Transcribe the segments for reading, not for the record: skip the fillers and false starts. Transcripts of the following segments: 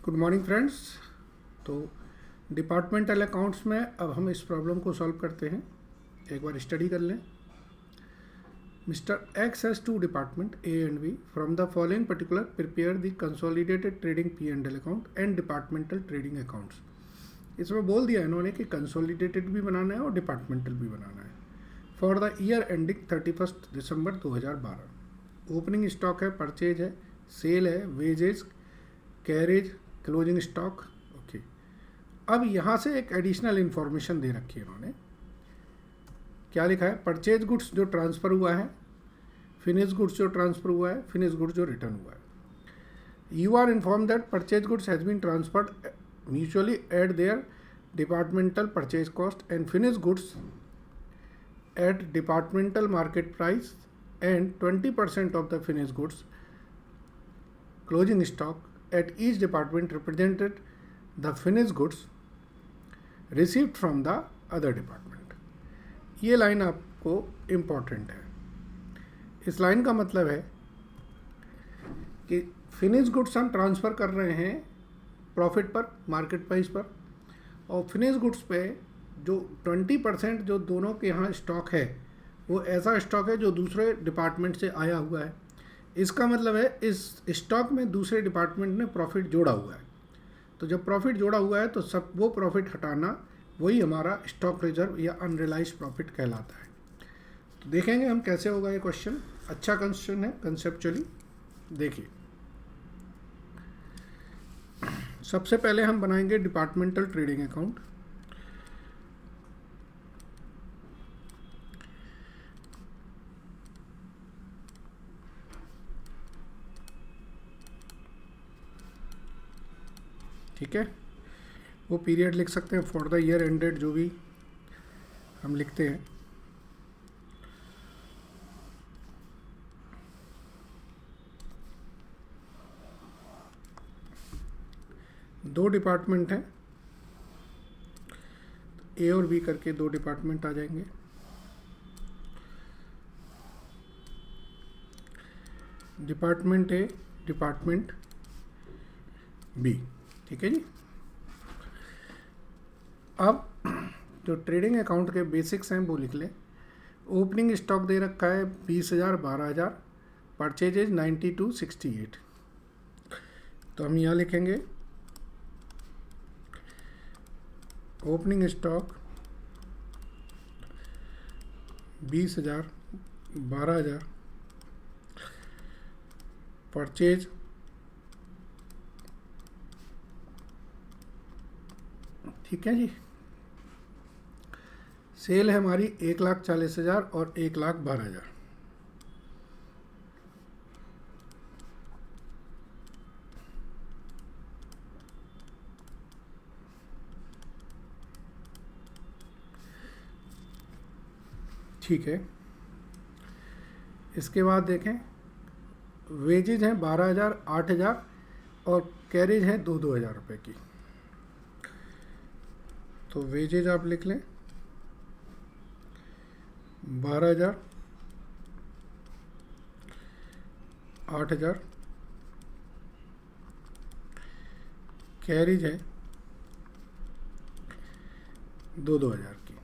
Good morning friends. तो departmental accounts में अब हम इस प्रॉब्लम को सॉल्व करते हैं। एक बार स्टडी कर लें। Mister X has two department A and B from the following particular prepare the consolidated trading P and L account and departmental trading accounts. इसमें बोल दिया इन्होंने कि कंसोलिडेटेड भी बनाना है और डिपार्टमेंटल भी बनाना है फॉर द ईयर एंडिंग 31 दिसंबर 2012। ओपनिंग स्टॉक है, परचेज है, सेल है, wages, carriage, closing stock. Okay, अब यहाँ से एक एडिशनल इन्फॉर्मेशन दे रखी है इन्होंने। क्या लिखा है? परचेज गुड्स जो ट्रांसफ़र हुआ है, फिनिश गुड्स जो ट्रांसफ़र हुआ है, फिनिश गुड्स जो रिटर्न हुआ है। You are inform that purchase goods has been transferred mutually at their departmental purchase cost and finish goods at departmental market price and 20% of the finish goods closing stock at each department represented the finished goods received from the other department। ये line आपको important है। इस line का मतलब है कि finish goods हम transfer कर रहे हैं प्रॉफिट पर, मार्केट प्राइस पर, और फिनिश गुड्स पे जो 20% जो दोनों के यहाँ स्टॉक है वो ऐसा स्टॉक है जो दूसरे डिपार्टमेंट से आया हुआ है। इसका मतलब है इस स्टॉक में दूसरे डिपार्टमेंट ने प्रॉफिट जोड़ा हुआ है। तो जब प्रॉफिट जोड़ा हुआ है तो सब वो प्रॉफिट हटाना, वही हमारा स्टॉक रिजर्व या अनरियलाइज प्रॉफिट कहलाता है। तो देखेंगे हम कैसे होगा ये क्वेश्चन। अच्छा क्वेश्चन है कंसेप्चुअली। देखिए, सबसे पहले हम बनाएंगे डिपार्टमेंटल ट्रेडिंग अकाउंट। ठीक है, वो पीरियड लिख सकते हैं फॉर द ईयर एंडेड, जो भी हम लिखते हैं। दो डिपार्टमेंट हैं, ए और बी करके दो डिपार्टमेंट आ जाएंगे। Department A, department B. ठीक है जी। अब जो ट्रेडिंग अकाउंट के बेसिक्स हैं वो लिख लें। ओपनिंग स्टॉक दे रखा है 20,000, 12,000, परचेजेज 92, 68। तो हम यहाँ लिखेंगे ओपनिंग स्टॉक 20,000, 12,000, परचेज ठीक है जी। सेल है हमारी 1,40,000 और 1,12,000। ठीक है, इसके बाद देखें वेजेज हैं 12,000, 8,000 और कैरेज है 2,000 रुपये की। तो वेजेज आप लिख लें 12,000, 8,000, कैरेज है 2,000 की।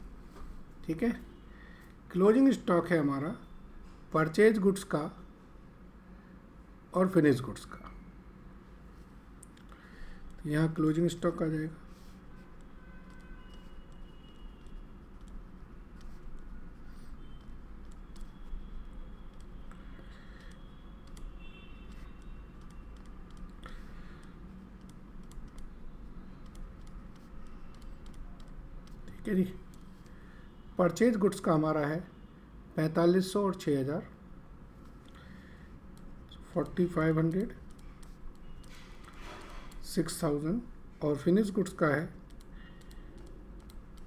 ठीक है, क्लोजिंग स्टॉक है हमारा परचेज गुड्स का और फिनिश गुड्स का। तो यहाँ क्लोजिंग स्टॉक आ जाएगा। ठीक है जी। परचेज गुड्स का हमारा है 4,500 और 6,000, 4,500, 6,000, और फिनिश गुड्स का है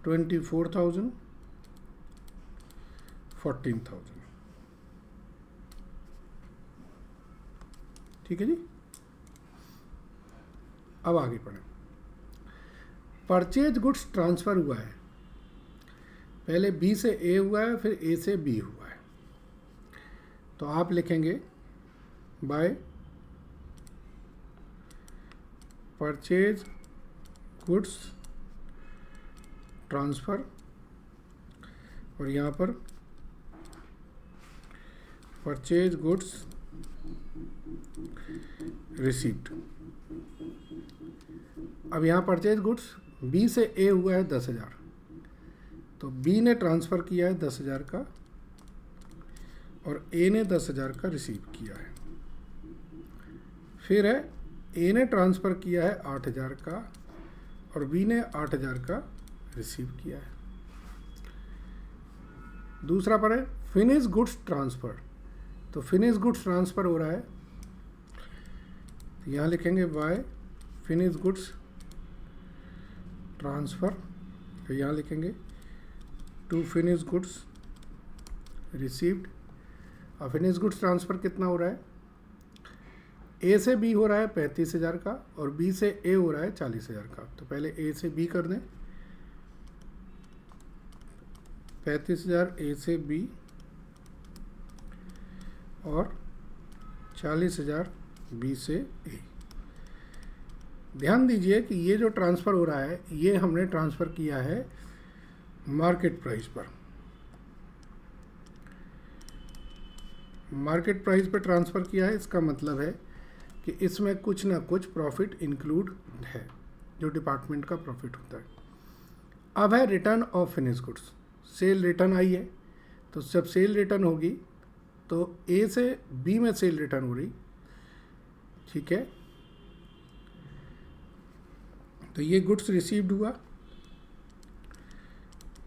24,000, 14,000। ठीक है जी। अब आगे पढ़ें। परचेज गुड्स ट्रांसफ़र हुआ है, पहले बी से ए हुआ है, फिर ए से बी हुआ है। तो आप लिखेंगे बाय परचेज गुड्स ट्रांसफ़र, और यहाँ पर परचेज गुड्स रिसीप्ट। अब यहाँ परचेज गुड्स बी से ए हुआ है 10,000, तो बी ने ट्रांसफ़र किया है 10,000 का और ए ने 10,000 का रिसीव किया है। फिर है ए ने ट्रांसफ़र किया है 8,000 का और बी ने 8,000 का रिसीव किया है। दूसरा पर है फिनिश गुड्स ट्रांसफ़र, तो फिनिश गुड्स ट्रांसफ़र हो रहा है, तो यहाँ लिखेंगे वाई फिनिश गुड्स ट्रांसफ़र, तो यहाँ लिखेंगे टू फिनिश गुड्स रिसीव्ड। अब फिनिश गुड्स ट्रांसफ़र कितना हो रहा है, ए से बी हो रहा है 35,000 का और बी से ए हो रहा है 40,000 का। तो पहले ए से बी कर दें, 35,000 ए से बी और 40,000 बी से ए। ध्यान दीजिए कि ये जो ट्रांसफ़र हो रहा है ये हमने ट्रांसफ़र किया है मार्केट प्राइस पर। मार्केट प्राइस पर ट्रांसफ़र किया है, इसका मतलब है कि इसमें कुछ ना कुछ प्रॉफिट इंक्लूड है, जो डिपार्टमेंट का प्रॉफिट होता है। अब है return of finish goods, sale return आई है, तो जब सेल रिटर्न होगी तो ए से बी में सेल रिटर्न हो रही, ठीक है, तो ये गुड्स रिसीव्ड हुआ।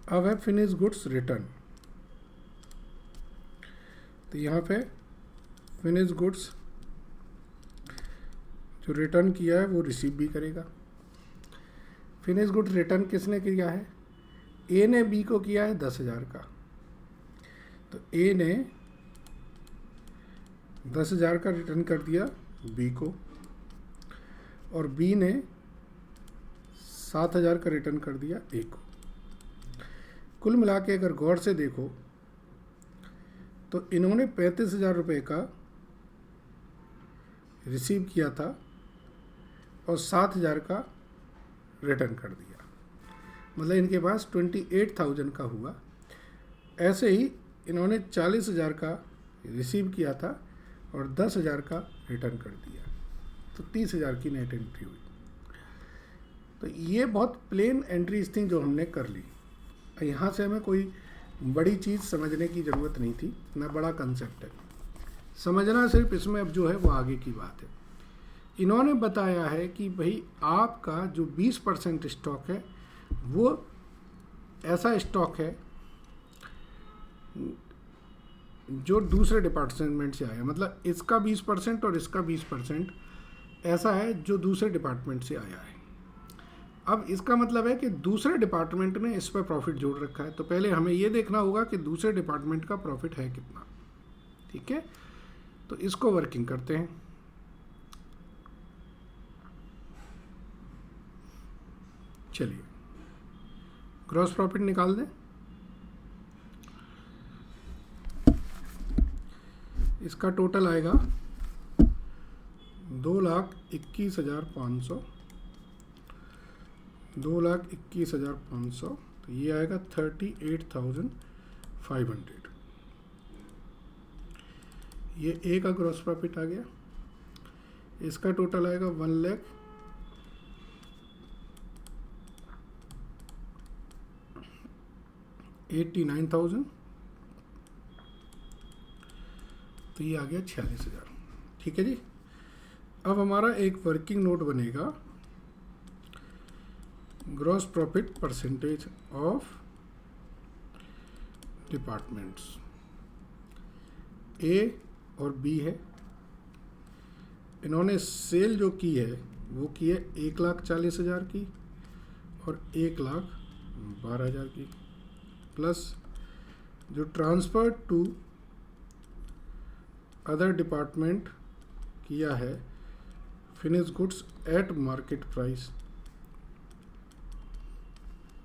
अब है फिनिश गुड्स रिटर्न, तो यहाँ पे फिनिश गुड्स जो रिटर्न किया है वो रिसीव भी करेगा। फिनिश गुड्स रिटर्न किसने किया है, ए ने बी को किया है 10,000 का, तो ए ने 10,000 का रिटर्न कर दिया बी को और बी ने 7,000 का रिटर्न कर दिया ए को। कुल मिला के अगर गौर से देखो तो इन्होंने 35,000 रुपये का रिसीव किया था और 7,000 का रिटर्न कर दिया, मतलब इनके पास 28,000 का हुआ। ऐसे ही इन्होंने 40,000 का रिसीव किया था और 10,000 का रिटर्न कर दिया, तो 30,000 की नेट एंट्री हुई। तो ये बहुत प्लेन एंट्रीज थी जो हमने कर ली। यहाँ से हमें कोई बड़ी चीज़ समझने की ज़रूरत नहीं थी, ना बड़ा कंसेप्ट है, समझना सिर्फ इसमें अब जो है वो आगे की बात है। इन्होंने बताया है कि भाई आपका जो 20% स्टॉक है वो ऐसा स्टॉक है जो दूसरे डिपार्टमेंट से आया, मतलब इसका 20% और इसका 20% ऐसा है जो दूसरे डिपार्टमेंट से आया है। अब इसका मतलब है कि दूसरे डिपार्टमेंट ने इस पर प्रॉफिट जोड़ रखा है, तो पहले हमें ये देखना होगा कि दूसरे डिपार्टमेंट का प्रॉफिट है कितना, ठीक है। तो इसको वर्किंग करते हैं। चलिए ग्रॉस प्रॉफिट निकाल दें। इसका टोटल आएगा 2,21,500, 2,21,500, तो ये आएगा 38,500। ये ए का ग्रॉस प्रॉफिट आ गया। इसका टोटल आएगा 1,89,000, तो ये आ गया 46,000, ठीक है जी। अब हमारा एक वर्किंग नोट बनेगा, gross profit percentage of departments. A और बी है, इन्होंने सेल जो की है वो की है 1,40,000 की और 1,12,000 की, प्लस जो ट्रांसफ़र टू अदर डिपार्टमेंट किया है finish goods eight market price.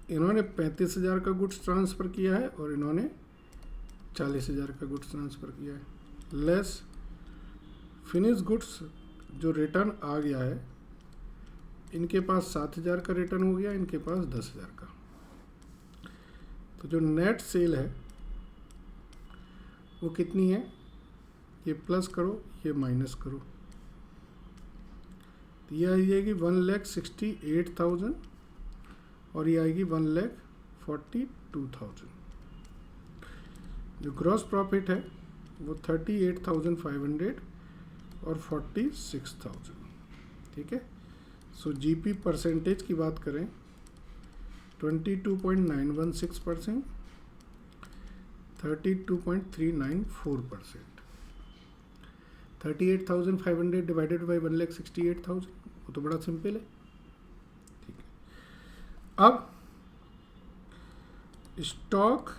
इन्होंने 35,000 का गुड्स ट्रांसफ़र किया है और इन्होंने 40,000 का गुड्स ट्रांसफ़र किया है, लेस फिनिश गुड्स जो रिटर्न आ गया है इनके पास 7,000 का रिटर्न हो गया, इनके पास 10,000 का। तो जो नेट सेल है वो कितनी है, ये प्लस करो ये माइनस करो, तो ये आ जाएगी 1,68,000 और ये आएगी 1,42,000। जो ग्रॉस प्रॉफिट है वो 38,500 और 46,000। ठीक है। सो जीपी परसेंटेज की बात करें 22.916%, 32.394%। 38,500 डिवाइडेड बाई 1,68,000, वो तो बड़ा सिंपल है। ठीक है। अब स्टॉक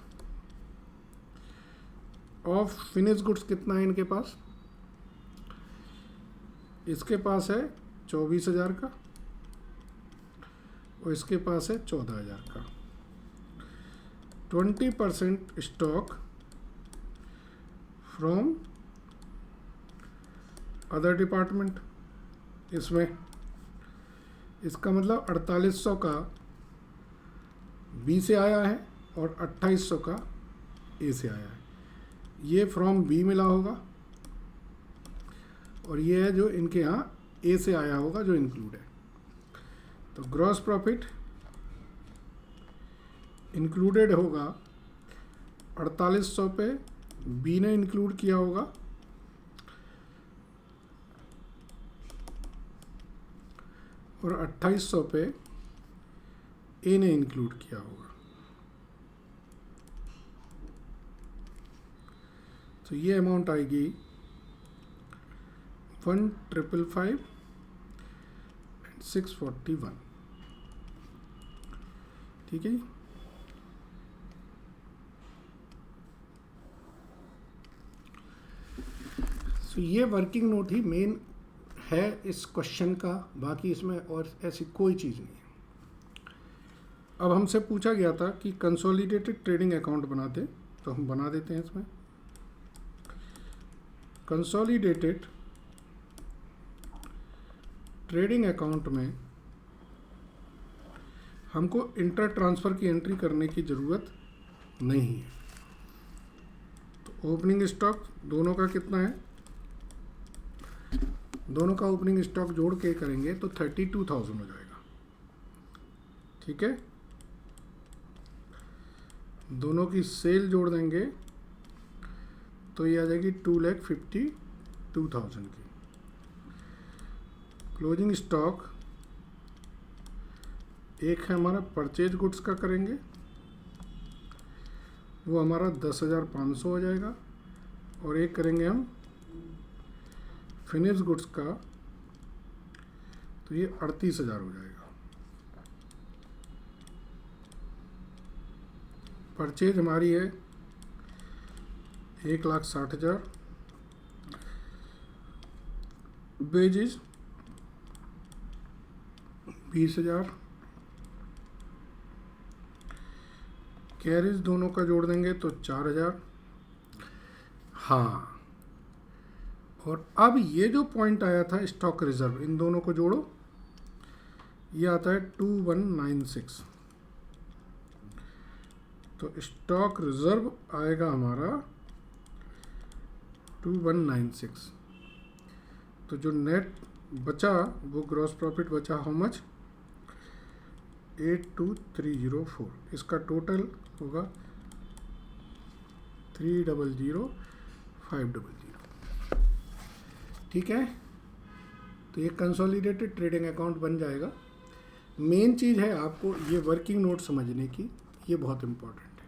ऑफ फिनिश गुड्स कितना है इनके पास, इसके पास है 24,000 का और इसके पास है 14,000 का। 20% स्टॉक फ्रॉम अदर डिपार्टमेंट, इसमें इसका मतलब 4800 का बी से आया है और 2800 का ए से आया है। ये फ्रॉम बी मिला होगा और ये है जो इनके यहाँ ए से आया होगा जो इंक्लूड है। तो ग्रॉस प्रॉफिट इंक्लूडेड होगा 4800 पे बी ने इंक्लूड किया होगा और 2800 पे ए ने इंक्लूड किया होगा। तो ये अमाउंट आएगी 1,555,641। ठीक है जी। तो ये वर्किंग नोट ही मेन है इस क्वेश्चन का, बाकी इसमें और ऐसी कोई चीज़ नहीं है। अब हमसे पूछा गया था कि कंसोलिडेटेड ट्रेडिंग अकाउंट बनाते, तो हम बना देते हैं। इसमें कंसोलिडेटेड ट्रेडिंग अकाउंट में हमको इंटर ट्रांसफ़र की एंट्री करने की ज़रूरत नहीं है। तो ओपनिंग स्टॉक दोनों का कितना है, दोनों का ओपनिंग स्टॉक जोड़ के करेंगे तो 32,000 हो जाएगा। ठीक है। दोनों की सेल जोड़ देंगे तो ये आ जाएगी 2,52,000 की। क्लोजिंग स्टॉक एक है हमारा परचेज गुड्स का करेंगे, वो हमारा 10,500 हो जाएगा, और एक करेंगे हम फिनिश गुड्स का, तो ये 38,000 हो जाएगा। परचेज हमारी है 1,60,000, वेजेस 20,000, कैरेज दोनों का जोड़ देंगे तो 4,000। हाँ, और अब ये जो पॉइंट आया था स्टॉक रिजर्व, इन दोनों को जोड़ो, ये आता है 2,196। तो स्टॉक रिजर्व आएगा हमारा 2,196। तो जो नेट बचा वो ग्रॉस प्रॉफिट बचा हाउ मच, 82,304। इसका टोटल होगा 3,00,500। ठीक है। तो ये कंसोलिडेटेड ट्रेडिंग अकाउंट बन जाएगा। मेन चीज़ है आपको ये वर्किंग नोट समझने की, ये बहुत इम्पोर्टेंट है।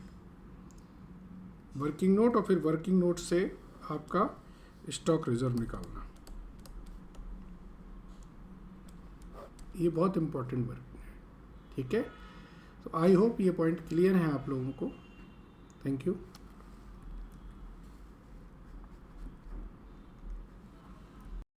वर्किंग नोट और फिर वर्किंग नोट से आपका स्टॉक रिजर्व निकालना, ये बहुत इम्पोर्टेंट वर्क है। ठीक है। तो आई होप ये पॉइंट क्लियर है आप लोगों को। Thank you.